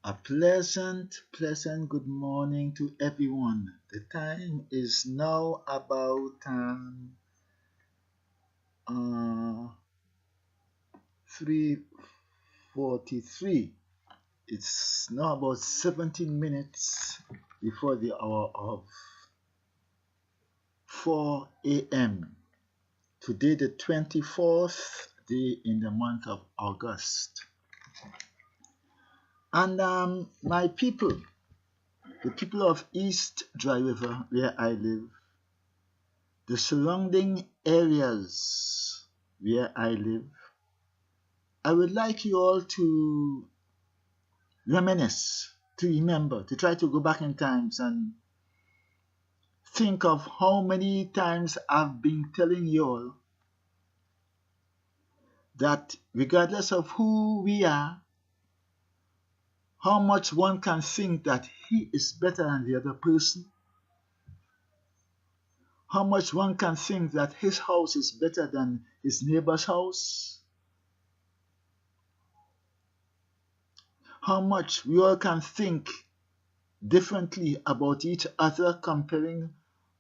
A pleasant good morning to everyone. The time is now about 3:43. It's now about 17 minutes before the hour of 4 a.m. Today, the 24th day in the month of August. And my people, the people of East Dry River, where I live, the surrounding areas where I live, I would like you all to reminisce, to remember, to try to go back in times and think of how many times I've been telling you all that regardless of who we are, how much one can think that he is better than the other person, how much one can think that his house is better than his neighbor's house, how much we all can think differently about each other, comparing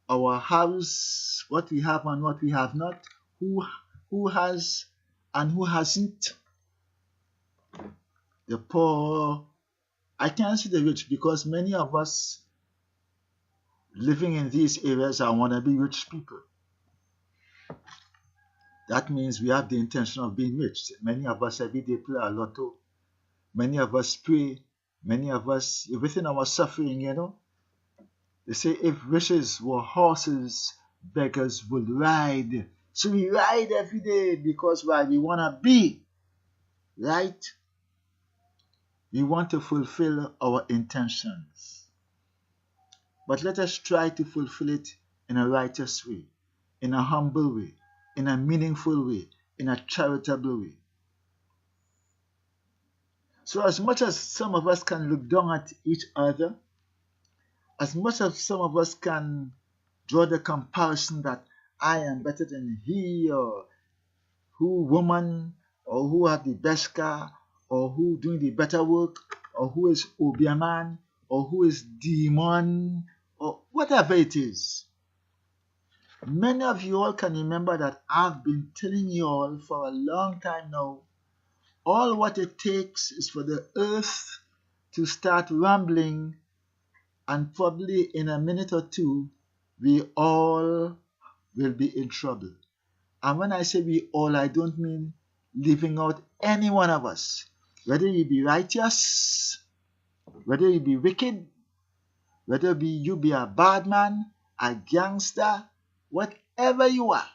our house, what we have and what we have not, who has and who hasn't, the poor. I can't say the rich because many of us living in these areas are wannabe rich people. That means we have the intention of being rich. Many of us every day play a lotto. Many of us pray. Many of us, within our suffering, they say if riches were horses, beggars would ride. So we ride every day because we want to be, right? We want to fulfill our intentions. But let us try to fulfill it in a righteous way, in a humble way, in a meaningful way, in a charitable way. So as much as some of us can look down at each other, as much as some of us can draw the comparison that I am better than he, or who woman, or who have the best car, or who doing the better work, or who is Obiaman, or who is demon, or whatever it is. Many of you all can remember that I've been telling you all for a long time now, all what it takes is for the earth to start rumbling, and probably in a minute or two, we all will be in trouble. And when I say we all, I don't mean leaving out any one of us. Whether you be righteous, whether you be wicked, whether you be a bad man, a gangster, whatever you are,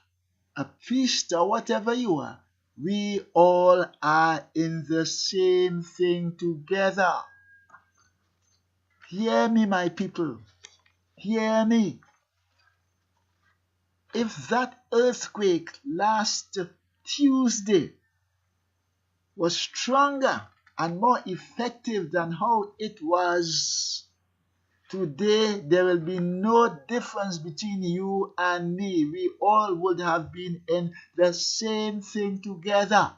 a priest or whatever you are, we all are in the same thing together. Hear me, my people. Hear me. If that earthquake last Tuesday was stronger and more effective than how it was today, there will be no difference between you and me. We all would have been in the same thing together.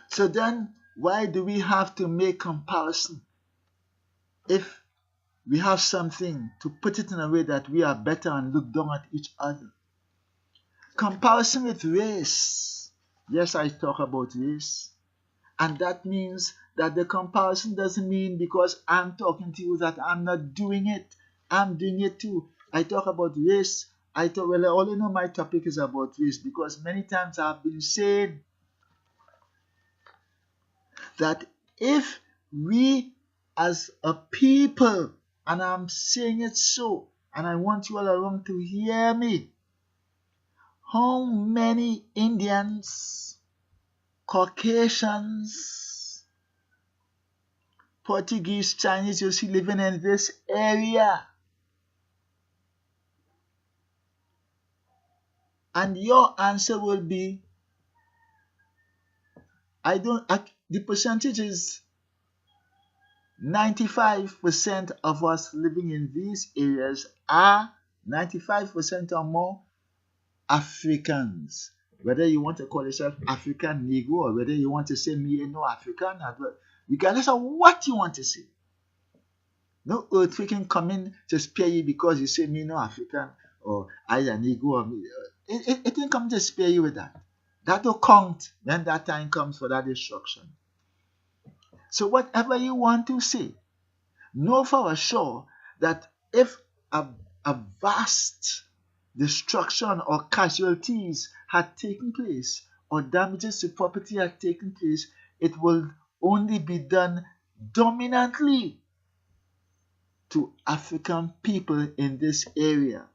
So then, why do we have to make comparison? If we have something to put it in a way that we are better and look down at each other. Comparison with race. Yes, I talk about race. And that means that the comparison doesn't mean because I'm talking to you that I'm not doing it. I'm doing it too. I talk about race. I only know my topic is about race because many times I've been saying that if we as a people, and I'm saying it so, and I want you all around to hear me, how many Indians, Caucasians, Portuguese, Chinese you see living in this area? And your answer will be, the percentage is 95% of us living in these areas are 95% or more Africans. Whether you want to call yourself African Negro or whether you want to say me no African, regardless of what you want to say. No earthquake can come in to spare you because you say me no African or I an Igbo or me. It didn't come to spare you with that. That will count when that time comes for that destruction. So whatever you want to say, know for sure that if a vast destruction or casualties had taken place or damages to property had taken place, it will only be done dominantly to African people in this area.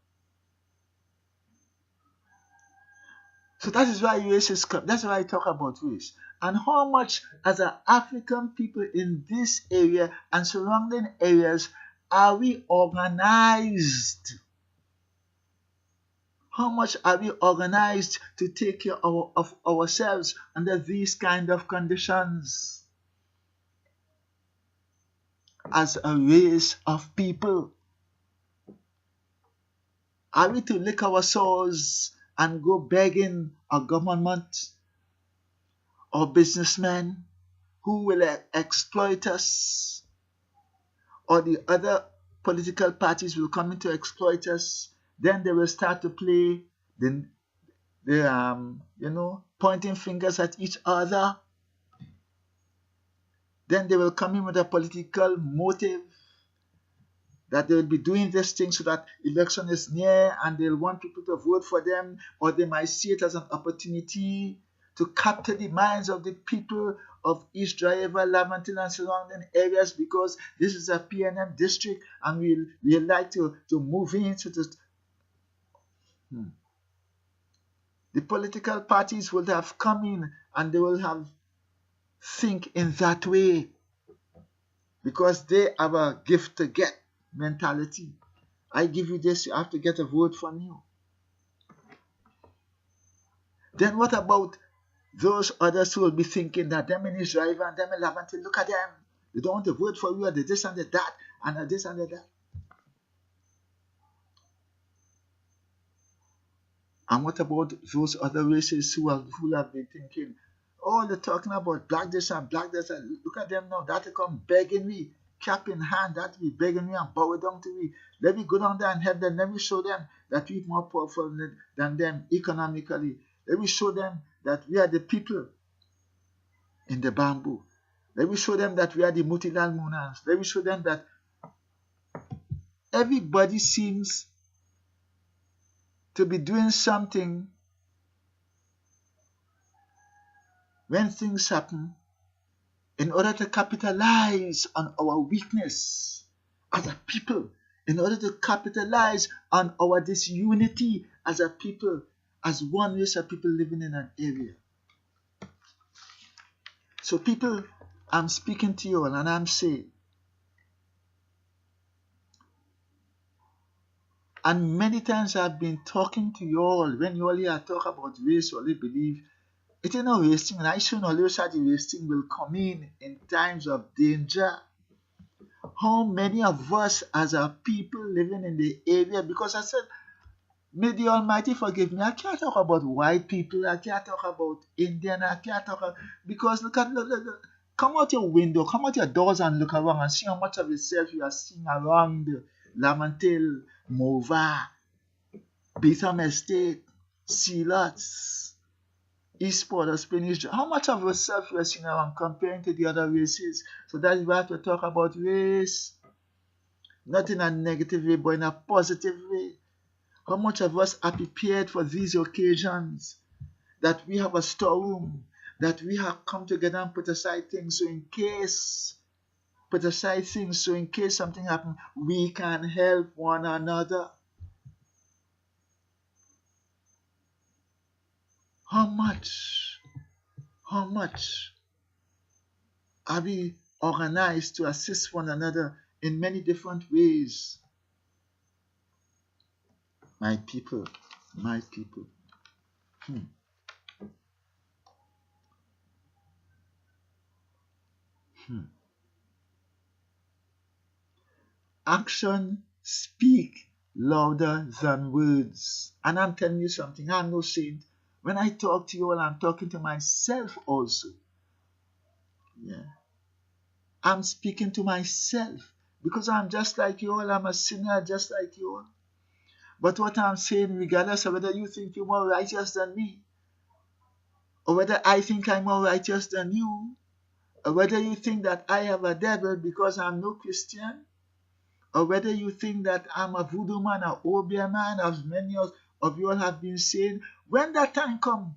So that is why race is come. That's why I talk about race. And how much as an African people in this area and surrounding areas are we organized? How much are we organized to take care of ourselves under these kind of conditions? As a race of people, are we to lick our sores and go begging a government or businessmen who will exploit us, or the other political parties will come in to exploit us? Then they will start to play the pointing fingers at each other. Then they will come in with a political motive that they will be doing this thing so that election is near and they'll want people to vote for them, or they might see it as an opportunity to capture the minds of the people of East Dry River, Laventille and surrounding areas, because this is a PNM district and we like to move into this. The political parties will have come in and they will have think in that way because they have a gift to get mentality. I give you this, you have to get a vote from you. Then what about those others who will be thinking that them in Israel and them in Laventille, look at them, they don't want to vote for you, or they this and they that, and this and that. And what about those other races who have been thinking, oh, they're talking about black this and black this, and look at them now, that will come begging me, cap in hand, that will be begging me and bow down to me. Let me go down there and help them. Let me show them that we're more powerful than them economically. Let me show them that we are the people in the bamboo. Let me show them that we are the Mutilal Munans. Let me show them that everybody seems to be doing something when things happen in order to capitalize on our weakness as a people, in order to capitalize on our disunity as a people, as one race of people living in an area. So people, I'm speaking to you all and I'm saying, and many times I've been talking to you all, when you all here talk about race, you all believe it ain't no race thing, and I soon always said the race thing will come in times of danger. How many of us as a people living in the area, because I said, may the Almighty forgive me, I can't talk about white people, I can't talk about Indian, I can't talk about, because look, come out your window, come out your doors and look around and see how much of yourself you are seeing around Laventille, Mova, Betham Estate, Sealots, Eastport or Spanish. How much of yourself you are seeing around comparing to the other races? So that's why we have to talk about race. Not in a negative way, but in a positive way. How much of us are prepared for these occasions? That we have a storeroom, that we have come together and put aside things so in case something happens, we can help one another. How much are we organized to assist one another in many different ways? My people. Action speak louder than words. And I'm telling you something, I'm no saint. When I talk to you all, I'm talking to myself also. Yeah. I'm speaking to myself because I'm just like you all. I'm a sinner just like you all. But what I'm saying, regardless of whether you think you're more righteous than me, or whether I think I'm more righteous than you, or whether you think that I have a devil because I'm no Christian, or whether you think that I'm a voodoo man, or Obeah man, as many of you all have been saying, when that time comes,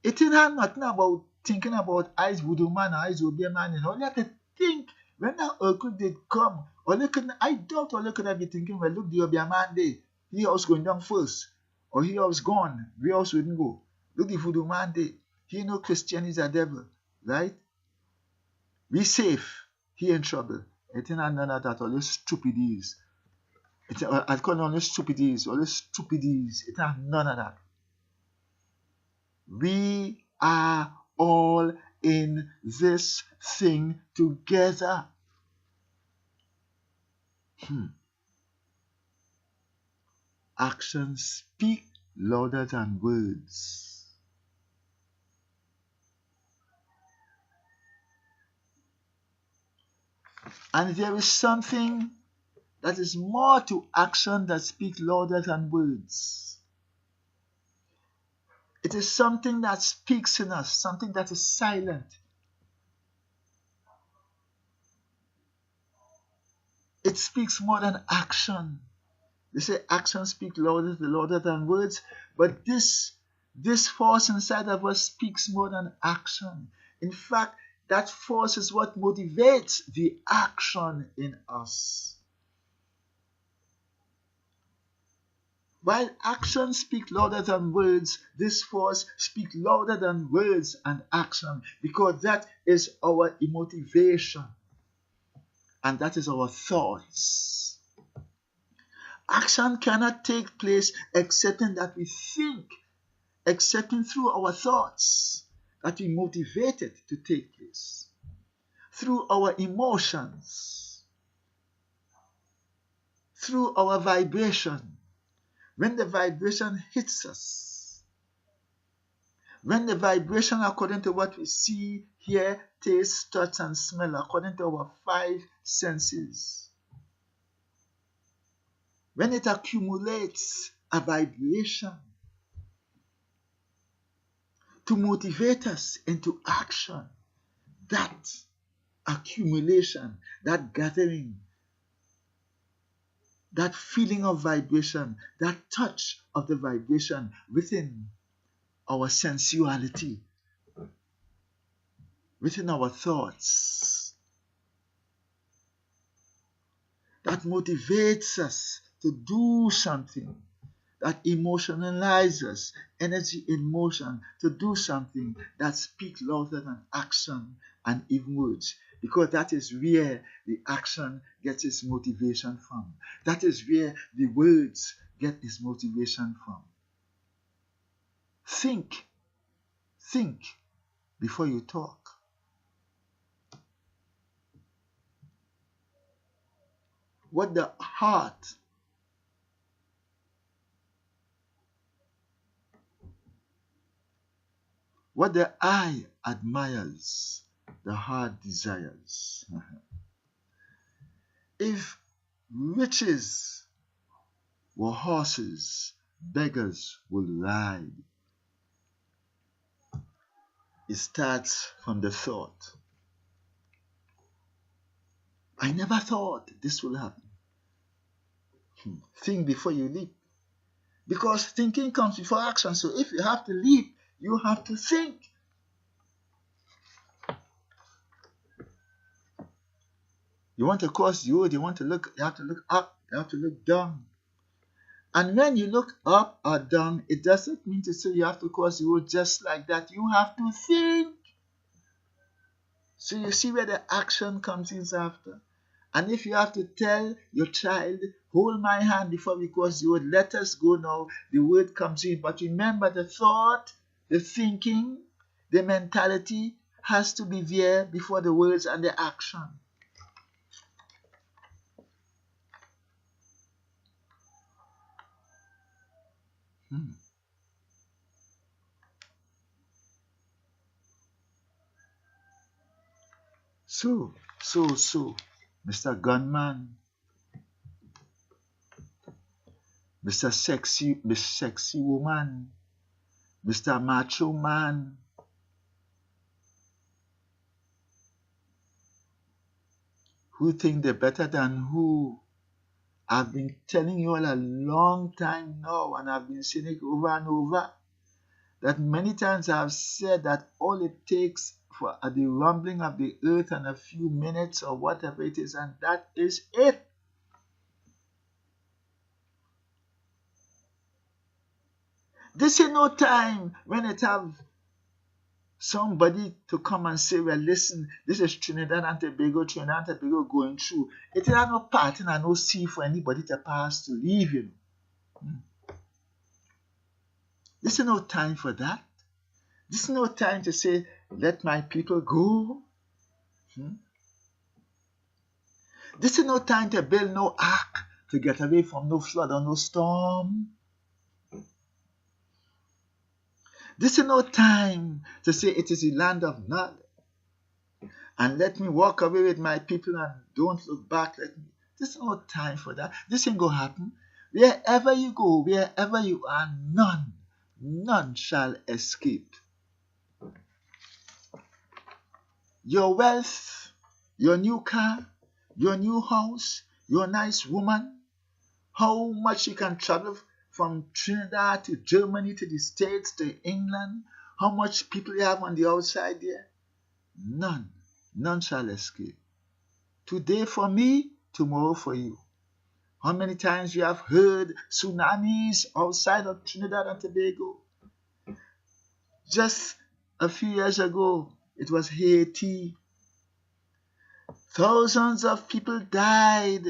it ain't have nothing about thinking about I's voodoo man or I's Obeah man. And all you have to think when that earthquake did come, I doubt all you could have been thinking, well, look, the Obeah man there, he was going down first, or he was gone, we else wouldn't go. Look, the voodoo man there, he no Christian is a devil, right? We safe, he in trouble. It ain't none of that, all those stupidities. I call it all those stupidities, all those stupidities. It ain't none of that. We are all in this thing together. Actions speak louder than words. And there is something that is more to action that speaks louder than words. It is something that speaks in us, something that is silent. It speaks more than action. They say actions speak louder than words, but this force inside of us speaks more than action. In fact, that force is what motivates the action in us. While actions speak louder than words, this force speaks louder than words and action, because that is our motivation and that is our thoughts. Action cannot take place excepting that we think, excepting through our thoughts that we motivate it to take place, through our emotions, through our vibration. When the vibration hits us, when the vibration, according to what we see, hear, taste, touch, and smell, according to our 5 senses, when it accumulates a vibration to motivate us into action, that accumulation, that gathering, that feeling of vibration, that touch of the vibration within our sensuality, within our thoughts, that motivates us to do something, that emotionalizes us, energy in motion, to do something that speaks louder than action and even words. Because that is where the action gets its motivation from. That is where the words get its motivation from. Think before you talk. What the heart what the eye admires, the heart desires. If riches were horses, beggars would ride. It starts from the thought. I never thought this will happen. Think before you leap. Because thinking comes before action. So if you have to leap, you have to think. You want to cross the road, you have to look up, you have to look down. And when you look up or down, it doesn't mean to say you have to cross the road just like that. You have to think. So you see where the action comes in after. And if you have to tell your child, hold my hand before we cross the road, let us go now, the word comes in. But remember, the thought, the thinking, the mentality has to be there before the words and the action. So, Mr. Gunman, Mr. Miss Sexy Woman, Mr. Macho Man, who think they're better than who? I've been telling you all a long time now, and I've been saying it over and over, that many times I've said that all it takes for the rumbling of the earth and a few minutes or whatever it is, and that is it. This is no time when it have somebody to come and say, well, listen, this is Trinidad and Tobago going through. It is no pattern and no sea for anybody to pass to leave, you know. This is no time for that. This is no time to say, let my people go. This is no time to build no ark to get away from no flood or no storm. This is no time to say it is the land of Nod and let me walk away with my people and don't look back. This is no time for that. This ain't going to happen. Wherever you go, wherever you are, none shall escape. Your wealth, your new car, your new house, your nice woman, how much you can travel from Trinidad to Germany to the States to England, how much people you have on the outside there, none shall escape. Today for me, tomorrow for you. How many times you have heard tsunamis outside of Trinidad and Tobago? Just a few years ago, it was Haiti. Thousands of people died.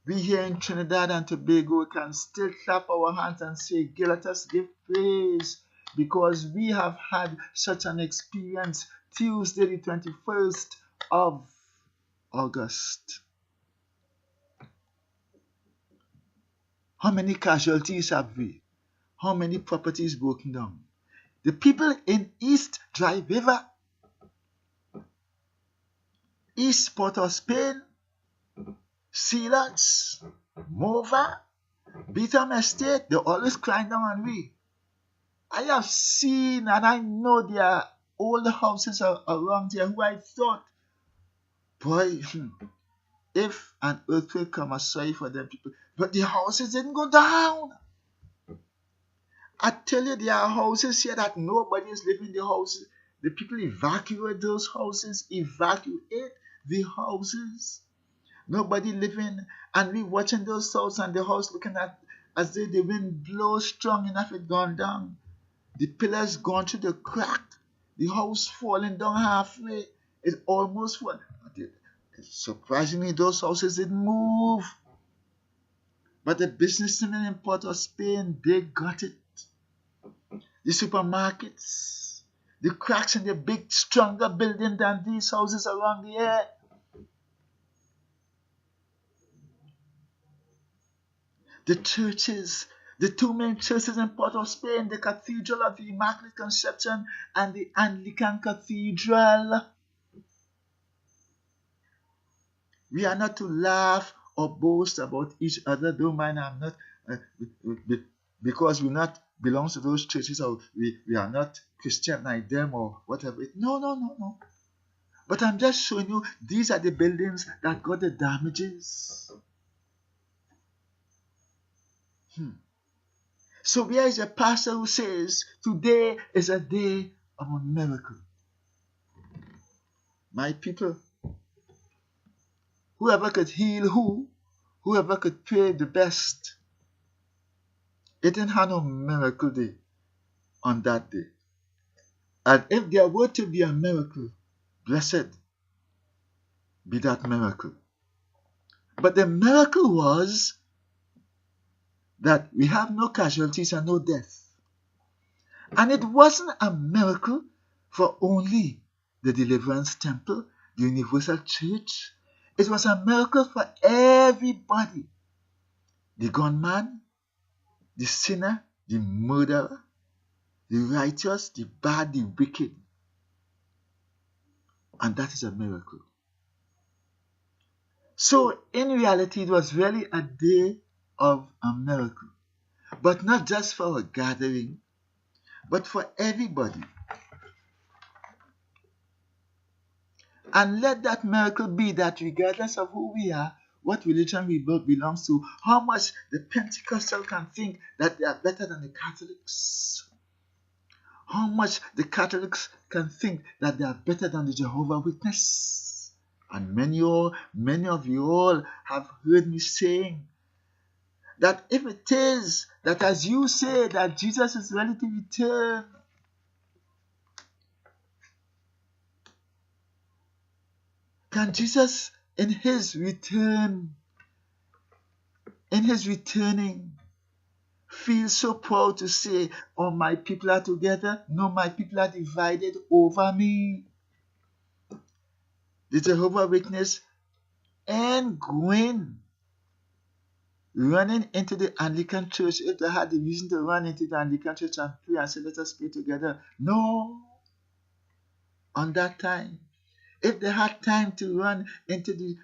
We here in Trinidad and Tobago can still clap our hands and say, let us give praise, because we have had such an experience Tuesday the 21st of August. How many casualties have we? How many properties broken down? The people in East Dry River, East Port of Spain, Sealands, Mova, Beetham Estate, they're always crying down on we. I have seen and I know there are old houses around here who I thought, boy, if an earthquake comes, I'm sorry for them people. But the houses didn't go down. I tell you, there are houses here that nobody is living in the houses. The people evacuate those houses, evacuate the houses. Nobody living, and we watching those houses and the house looking at as though the wind blows strong enough it gone down. The pillars gone through the crack. The house falling down halfway. It almost falling. Surprisingly, those houses didn't move. But the businessmen in Port of Spain, they got it. The supermarkets, the cracks in the big, stronger building than these houses around the air. The churches, the two main churches in Port of Spain, the Cathedral of the Immaculate Conception and the Anglican Cathedral. We are not to laugh or boast about each other. Don't mind, I'm not, because we not belongs to those churches or we are not Christian like them or whatever. No. But I'm just showing you these are the buildings that got the damages. So there is a pastor who says, today is a day of a miracle. My people, whoever could heal whoever could pray the best, it didn't have no miracle day on that day. And if there were to be a miracle, blessed be that miracle. But the miracle was that we have no casualties and no death. And it wasn't a miracle for only the Deliverance Temple, the Universal Church. It was a miracle for everybody. The gunman, the sinner, the murderer, the righteous, the bad, the wicked. And that is a miracle. So in reality, it was really a day of a miracle. But not just for a gathering, but for everybody. And let that miracle be that regardless of who we are, what religion we both belongs to, how much the Pentecostal can think that they are better than the Catholics. How much the Catholics can think that they are better than the Jehovah's Witness. And many of you all have heard me saying that if it is that as you say that Jesus is ready to return, can Jesus in his returning, feel so proud to say, oh, my people are together? No, my people are divided over me. The Jehovah's Witness ain't going running into the Anglican church if they had the reason to run into the Anglican church and pray and say, let us pray together. No. On that time, if they had time to run into the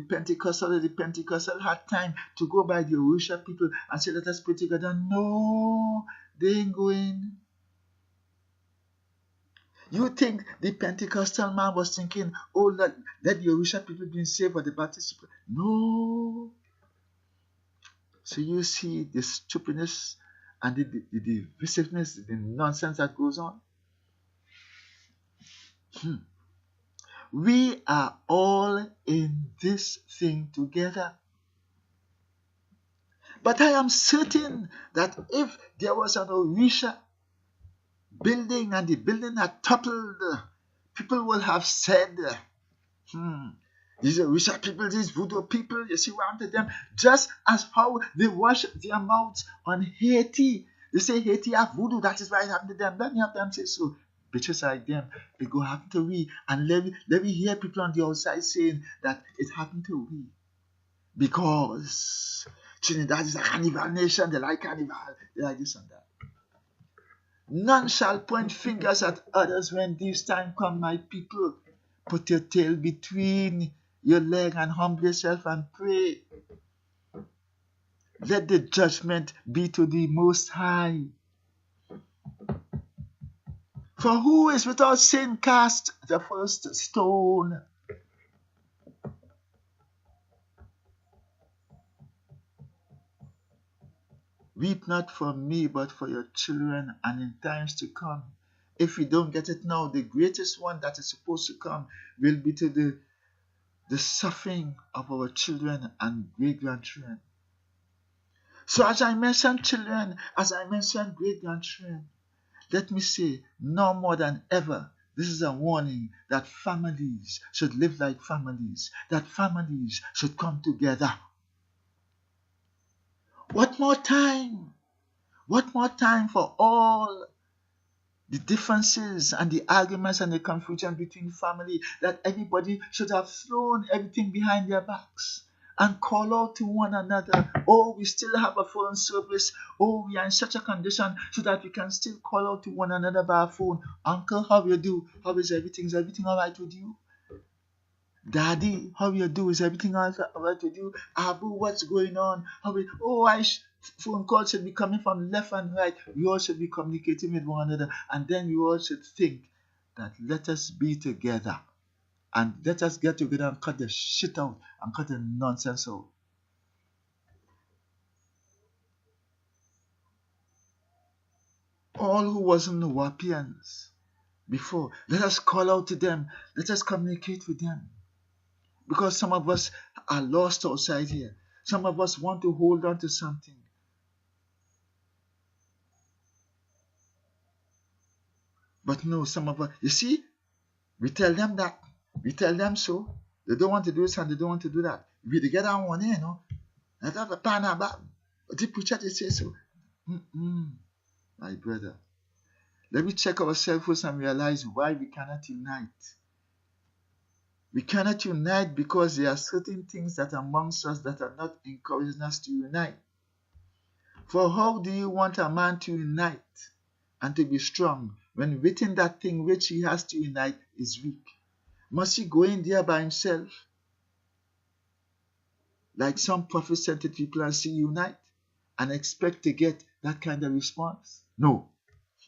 Pentecostal, the Pentecostal had time to go by the Arusha people and say, let us pray together. No, they ain't going. You think the Pentecostal man was thinking, oh, let the Arusha people be saved for the Baptist people? No. So you see the stupidness and the divisiveness, the nonsense that goes on. We are all in this thing together. But I am certain that if there was an Orisha building and the building had toppled, people will have said, these Orisha people, these voodoo people, you see what happened to them? Just as how they wash their mouths on Haiti. They say Haiti have voodoo, that is why it happened to them. Many of them say so. Bitches like them, it go happen to we. And let me hear people on the outside saying that it happened to we. Because Trinidad is a carnival nation, they like carnival, they like this and that. None shall point fingers at others when this time come, my people. Put your tail between your leg and humble yourself and pray. Let the judgment be to the Most High. For who is without sin cast the first stone? Weep not for me, but for your children, and in times to come. If we don't get it now, the greatest one that is supposed to come will be to the suffering of our children and great-grandchildren. So as I mentioned children, as I mentioned great-grandchildren, let me say, no more than ever, this is a warning that families should live like families, that families should come together. What more time? What more time for all the differences and the arguments and the confusion between family, that everybody should have thrown everything behind their backs and call out to one another. Oh, we still have a phone service. Oh, we are in such a condition so that we can still call out to one another by phone. Uncle, how you do? How is everything? Is everything all right with you? Daddy, how you do? Is everything all right with you? Abu, what's going on? Phone calls should be coming from left and right. We all should be communicating with one another. And then we all should think that let us be together. And let us get together and cut the shit out and cut the nonsense out. All who wasn't Wapians before, let us call out to them. Let us communicate with them. Because some of us are lost outside here. Some of us want to hold on to something. But no, some of us, you see, we tell them that. We tell them so. They don't want to do this and they don't want to do that. We together on one end, Let's have a pan about. But the preacher they say so. My brother. Let me check ourselves first and realize why we cannot unite. We cannot unite because there are certain things that are amongst us that are not encouraging us to unite. For how do you want a man to unite and to be strong when within that thing which he has to unite is weak? Must he go in there by himself, like some prophet-centered people, and see unite and expect to get that kind of response? No.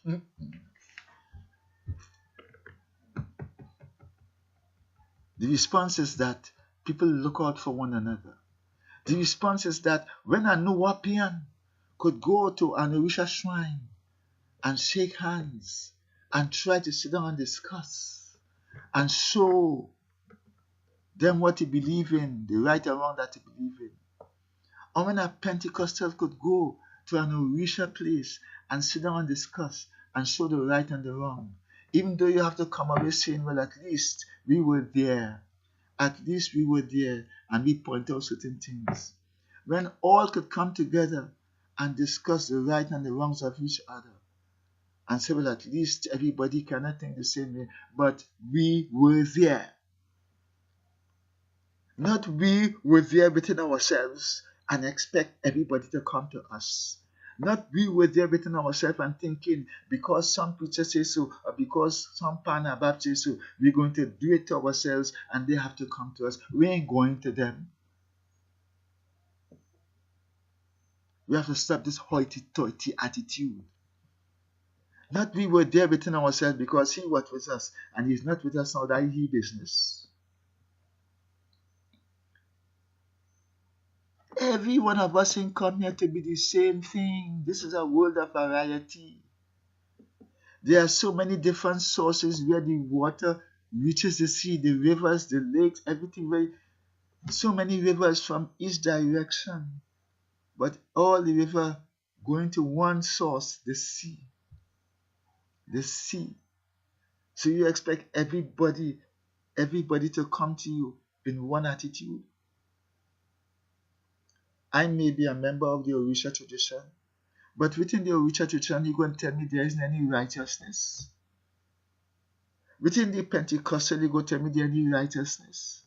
The response is that people look out for one another. The response is that when a Nuwaubian could go to an Orisha shrine and shake hands and try to sit down and discuss and show them what he believes in, the right and wrong that he believes in. Or when a Pentecostal could go to an Orisha place and sit down and discuss and show the right and the wrong. Even though you have to come away saying, well, at least we were there. At least we were there and we point out certain things. When all could come together and discuss the right and the wrongs of each other and say, well, at least everybody cannot think the same way, but we were there. Not we were there within ourselves and expect everybody to come to us. Not we were there within ourselves and thinking because some preachers say so or because some Pana Baptists say so, we're going to do it to ourselves and they have to come to us. We ain't going to them. We have to stop this hoity-toity attitude. Not we were there within ourselves because he was with us and he's not with us now, that he business. Every one of us ain't come here to be the same thing. This is a world of variety. There are so many different sources where the water reaches the sea, the rivers, the lakes, everything. So many rivers from each direction. But all the river going to one source, the sea. The sea. So you expect everybody to come to you in one attitude. I may be a member of the Orisha tradition, but within the Orisha tradition, you're going to tell me there isn't any righteousness. Within the Pentecostal, you're going to tell me there isn't any righteousness.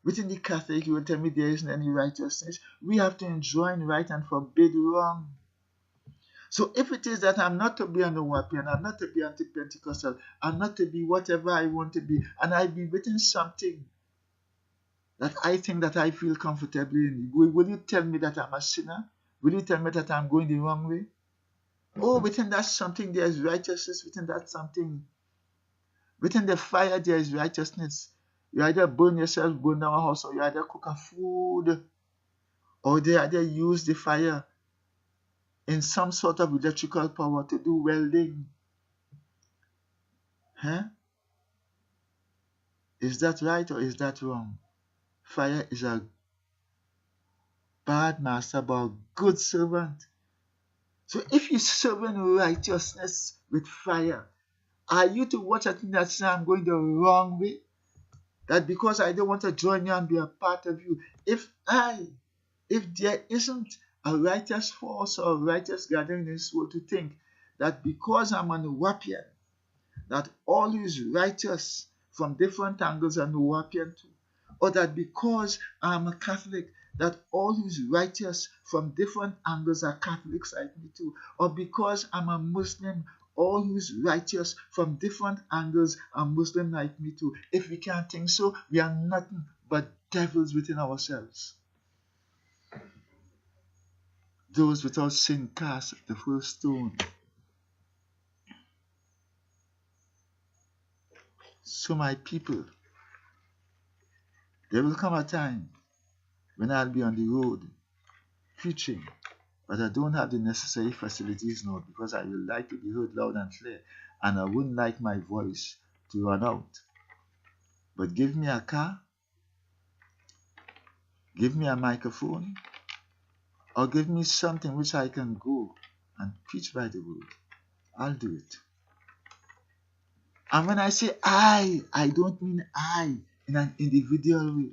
Within the Catholic, you're going to tell me there isn't any righteousness. We have to enjoin right and forbid wrong. So if it is that I'm not to be a Nuwaubian, I'm not to be anti-Pentecostal, I'm not to be whatever I want to be, and I be within something that I think that I feel comfortably in, will you tell me that I'm a sinner? Will you tell me that I'm going the wrong way? Oh, within that something there is righteousness, within that something. Within the fire there is righteousness. You either burn yourself, burn down a house, or you either cook a food, or they either use the fire in some sort of electrical power to do welding. Is that right or is that wrong? Fire is a bad master but a good servant. So if you're serving righteousness with fire, are you to watch a thing that says I'm going the wrong way? That because I don't want to join you and be a part of you, if there isn't a righteous force or a righteous gathering in this world to think that because I'm a Nuwaubian, that all who is righteous from different angles are Nuwaubian too, or that because I'm a Catholic, that all who is righteous from different angles are Catholics like me too, or because I'm a Muslim, all who is righteous from different angles are Muslim like me too. If we can't think so, we are nothing but devils within ourselves. Those without sin cast the first stone. So my people, there will come a time when I'll be on the road preaching, but I don't have the necessary facilities now because I will like to be heard loud and clear, and I wouldn't like my voice to run out. But give me a car, give me a microphone, or give me something which I can go and preach by the word. I'll do it. And when I say I don't mean I in an individual way.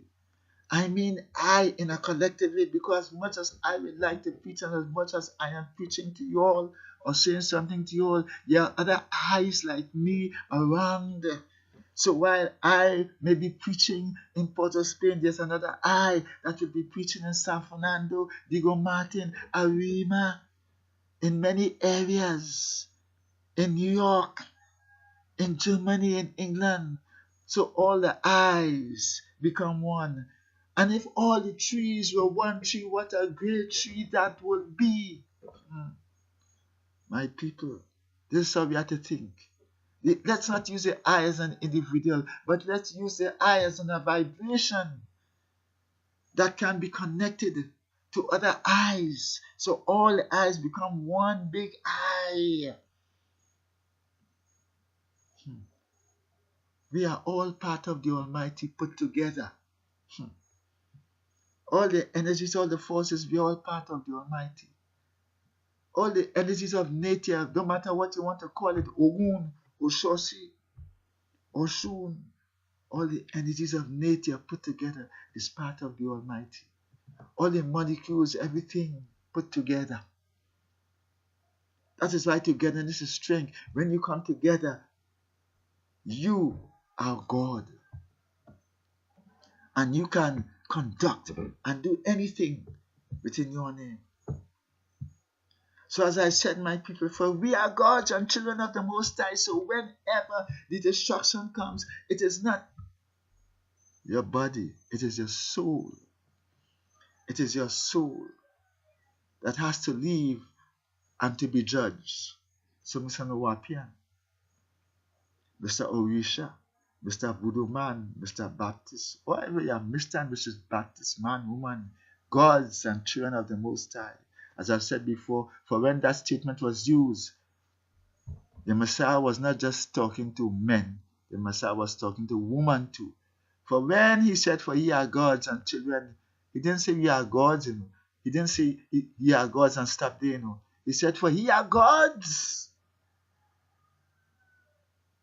I mean I in a collective way, because as much as I would like to preach and as much as I am preaching to you all or saying something to you all, there are other eyes like me around. So while I may be preaching in Port of Spain, there's another I that will be preaching in San Fernando, Diego Martin, Arima, in many areas, in New York, in Germany, in England. So all the eyes become one. And if all the trees were one tree, what a great tree that would be. My people, this is how we have to think. Let's not use the eye as an individual, but let's use the eye as a vibration that can be connected to other eyes. So all the eyes become one big eye. We are all part of the Almighty put together. All the energies, all the forces, we are all part of the Almighty. All the energies of nature, no matter what you want to call it, Ogun, Oshosi, Oshun, all the energies of nature put together is part of the Almighty. All the molecules, everything put together. That is why togetherness is strength. When you come together, you are God. And you can conduct and do anything within your name. So as I said, my people, for we are gods and children of the Most High. So whenever the destruction comes, it is not your body, it is your soul. It is your soul that has to leave and to be judged. So Mr. Nowapian, Mr. Orisha, Mr. Voodoo Man, Mr. Baptist, whatever you are, Mr. and Mrs. Baptist, man, woman, gods and children of the Most High. As I've said before, for when that statement was used, the Messiah was not just talking to men, the Messiah was talking to women too. For when he said, for ye are gods and children, he didn't say we are gods, He didn't say ye are gods and stop there, He said, for ye are gods.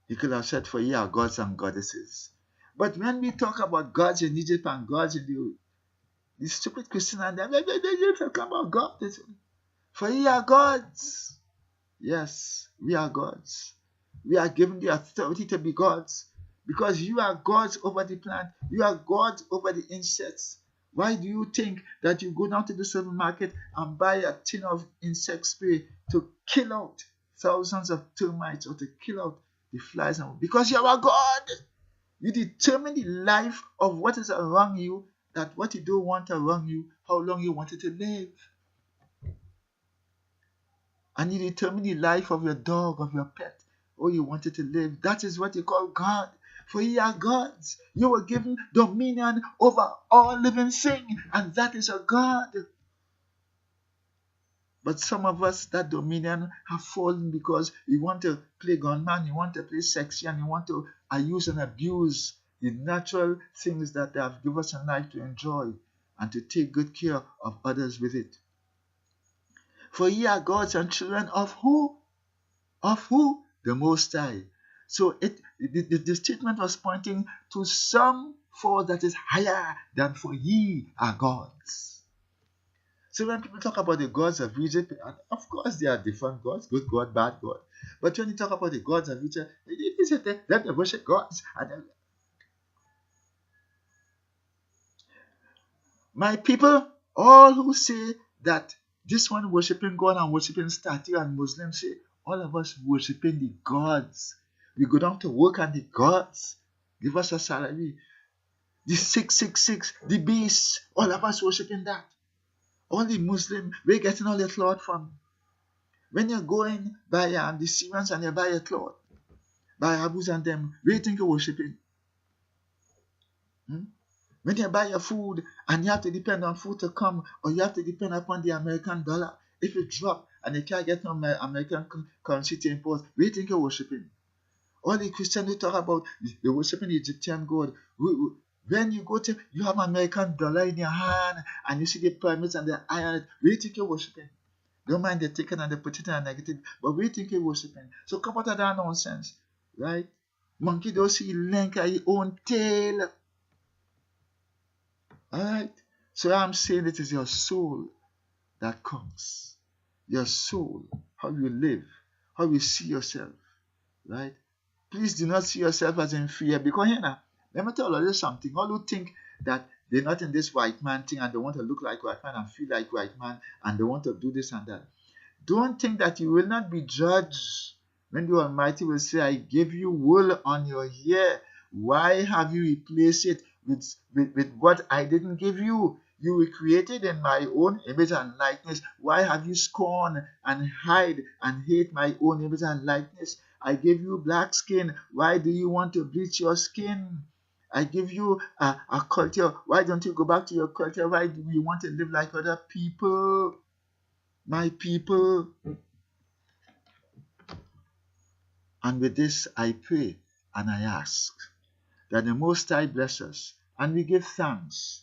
He could have said, for ye are gods and goddesses. But when we talk about gods in Egypt and gods in the stupid Christian and them, they talk about God. For ye are gods. Yes, we are gods. We are given the authority to be gods. Because you are gods over the plant. You are gods over the insects. Why do you think that you go down to the supermarket and buy a tin of insect spray to kill out thousands of termites or to kill out the flies? Because you are a God. You determine the life of what is around you, that what you don't want around you, how long you want it to live. And you determine the life of your dog, of your pet, or you want it to live. That is what you call God. For ye are gods. You were given dominion over all living thing, and that is a God. But some of us, that dominion have fallen because you want to play gunman, you want to play sexy, and you want to use and abuse the natural things that they have given us in life to enjoy and to take good care of others with it. For ye are gods and children of who? Of who? The Most High. So the statement was pointing to some force that is higher than for ye are gods. So when people talk about the gods of Egypt, of course there are different gods, good God, bad God. But when you talk about the gods of Egypt, they say that they worship gods. My people, all who say that this one worshiping God and worshiping statue, and Muslims say, all of us worshiping the gods. We go down to work and the gods give us a salary. The 666, the beast, all of us worshiping that. All the Muslims, we're getting all the cloth from. When you're going by the Syrians and you buy a cloth, by Abus and them, where you think you're worshiping? When you buy your food and you have to depend on food to come, or you have to depend upon the American dollar, if it drop and you can't get no American currency to import, where you think you're worshiping? All the Christians who talk about they're worshiping the Egyptian God. When you go to, you have American dollar in your hand and you see the pyramids and the iron, where you think you're worshiping? Don't mind they take it and they put it in a negative, but where you think you're worshiping? So come out of that nonsense, right? Monkey don't see link at his own tail. Alright? So I'm saying it is your soul that counts. Your soul, how you live, how you see yourself, right? Please do not see yourself as inferior, because let me tell you something. All who think that they're not in this white man thing and they want to look like white man and feel like white man and they want to do this and that, don't think that you will not be judged when the Almighty will say, I give you wool on your hair. Why have you replaced it with what I didn't give you? You were created in my own image and likeness. Why have you scorned and hide and hate my own image and likeness? I gave you black skin. Why do you want to bleach your skin? I give you a culture. Why don't you go back to your culture? Why do you want to live like other people? My people. And with this, I pray and I ask that the Most High bless us, and we give thanks,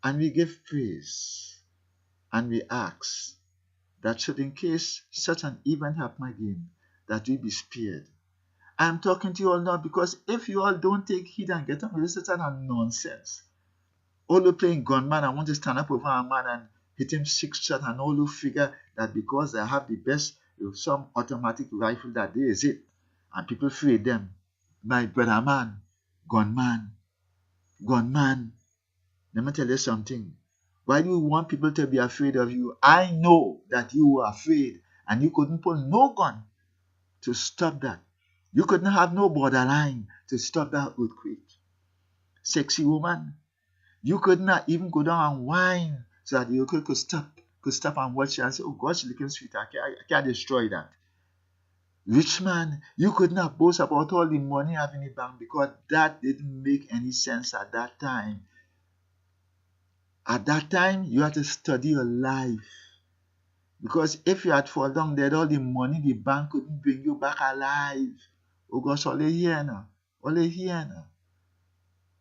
and we give praise, and we ask that should in case such an event happen again, that we be spared. I am talking to you all now because if you all don't take heed and get on with this kind of nonsense, all who playing gunman and want to stand up over a man and hit him 6 shots, and all who figure that because they have the best with some automatic rifle that day is it, and people fear them. My brother man, gunman, let me tell you something. Why do you want people to be afraid of you? I know that you were afraid and you couldn't pull no gun to stop that. You couldn't have no borderline to stop that earthquake. Sexy woman, you could not even go down and whine so that the earthquake could stop and watch you and say, oh God, she's looking sweet. I can't destroy that. Rich man, you could not boast about all the money you have in the bank because that didn't make any sense at that time. At that time, you had to study your life. Because if you had fallen down dead, all the money the bank couldn't bring you back alive. Oh gosh, only here now. Only here now.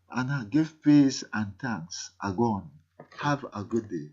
And I give praise and thanks. Agon. Have a good day.